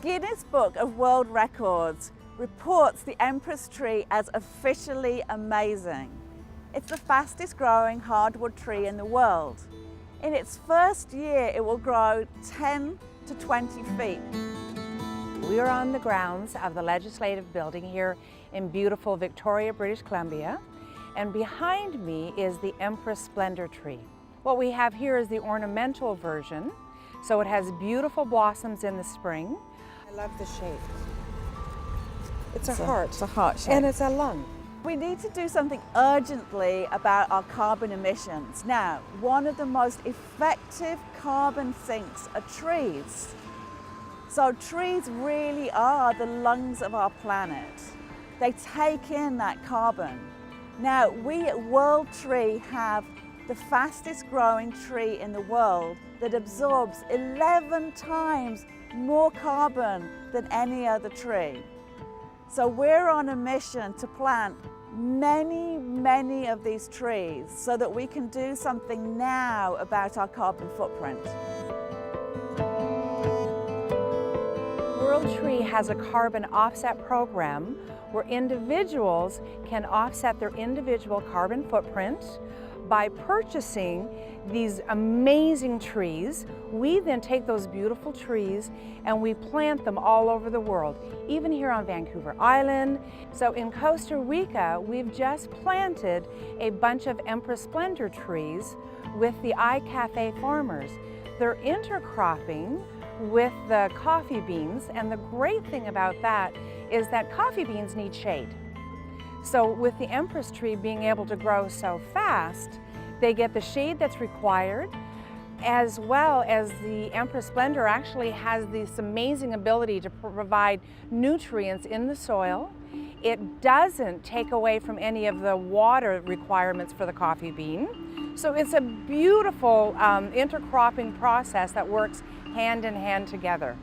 Guinness Book of World Records reports the Empress tree as officially amazing. It's the fastest growing hardwood tree in the world. In its first year, it will grow 10 to 20 feet. We are on the grounds of the Legislative Building here in beautiful Victoria, British Columbia. And behind me is the Empress Splendor tree. What we have here is the ornamental version. So it has beautiful blossoms in the spring. I love the shape. It's a heart. It's a heart shape. And it's a lung. We need to do something urgently about our carbon emissions. Now, one of the most effective carbon sinks are trees. So trees really are the lungs of our planet. They take in that carbon. Now, we at World Tree have the fastest growing tree in the world that absorbs 11 times more carbon than any other tree. So we're on a mission to plant many of these trees so that we can do something now about our carbon footprint. World Tree has a carbon offset program where individuals can offset their individual carbon footprint by purchasing these amazing trees. We then take those beautiful trees and we plant them all over the world, even here on Vancouver Island. So in Costa Rica, we've just planted a bunch of Empress Splendor trees with the iCafe farmers. They're intercropping with the coffee beans, and the great thing about that is that coffee beans need shade. So with the Empress tree being able to grow so fast, they get the shade that's required, as well as the Empress Splendor actually has this amazing ability to provide nutrients in the soil. It doesn't take away from any of the water requirements for the coffee bean. So it's a beautiful intercropping process that works hand in hand together.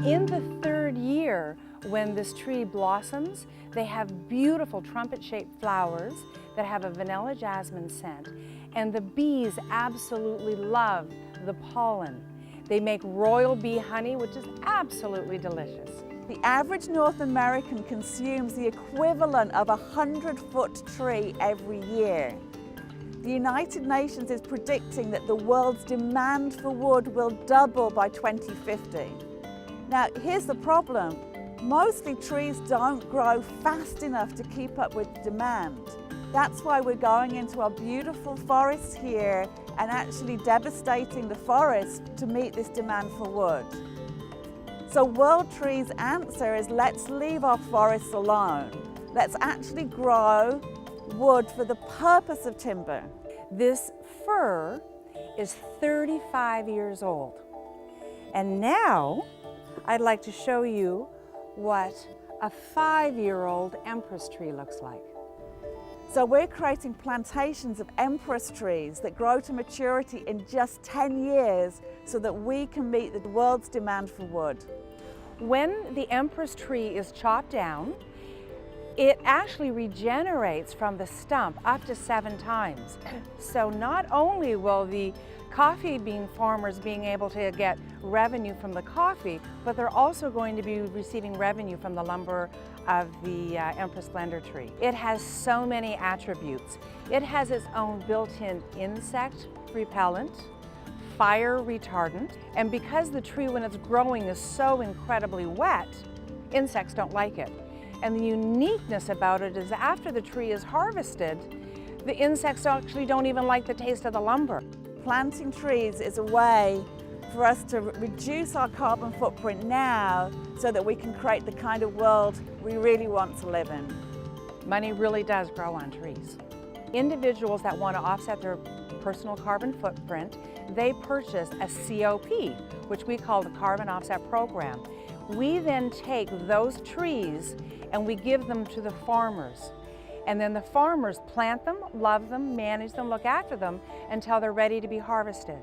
In the third year, when this tree blossoms, they have beautiful trumpet-shaped flowers that have a vanilla jasmine scent. And the bees absolutely love the pollen. They make royal bee honey, which is absolutely delicious. The average North American consumes the equivalent of a 100-foot tree every year. The United Nations is predicting that the world's demand for wood will double by 2050. Now, here's the problem. Mostly trees don't grow fast enough to keep up with demand. That's why we're going into our beautiful forests here and actually devastating the forest to meet this demand for wood. So World Tree's answer is let's leave our forests alone. Let's actually grow wood for the purpose of timber. This fir is 35 years old. And now I'd like to show you what a 5-year-old Empress tree looks like. So we're creating plantations of Empress trees that grow to maturity in just 10 years so that we can meet the world's demand for wood. When the Empress tree is chopped down, it actually regenerates from the stump up to 7 times. So not only will the coffee bean farmers being able to get revenue from the coffee, but they're also going to be receiving revenue from the lumber of the Empress Splendor tree. It has so many attributes. It has its own built-in insect repellent, fire retardant, and because the tree when it's growing is so incredibly wet, insects don't like it. And the uniqueness about it is after the tree is harvested, the insects actually don't even like the taste of the lumber. Planting trees is a way for us to reduce our carbon footprint now so that we can create the kind of world we really want to live in. Money really does grow on trees. Individuals that want to offset their personal carbon footprint, they purchase a COP, which we call the Carbon Offset Program. We then take those trees and we give them to the farmers. And then the farmers plant them, love them, manage them, look after them until they're ready to be harvested.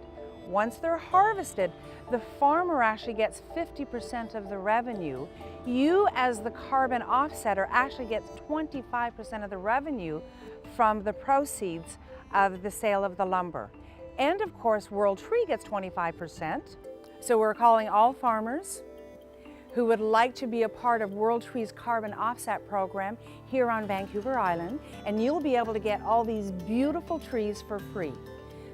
Once they're harvested, the farmer actually gets 50% of the revenue. You, as the carbon offsetter, actually gets 25% of the revenue from the proceeds of the sale of the lumber. And of course, World Tree gets 25%. So we're calling all farmers who would like to be a part of World Tree's carbon offset program here on Vancouver Island, and you'll be able to get all these beautiful trees for free.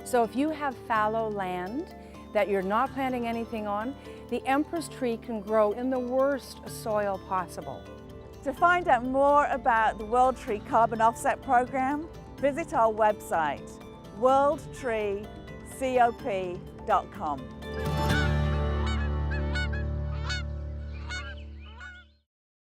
So if you have fallow land that you're not planting anything on, the Empress tree can grow in the worst soil possible. To find out more about the World Tree Carbon Offset Program, visit our website, worldtreecop.com.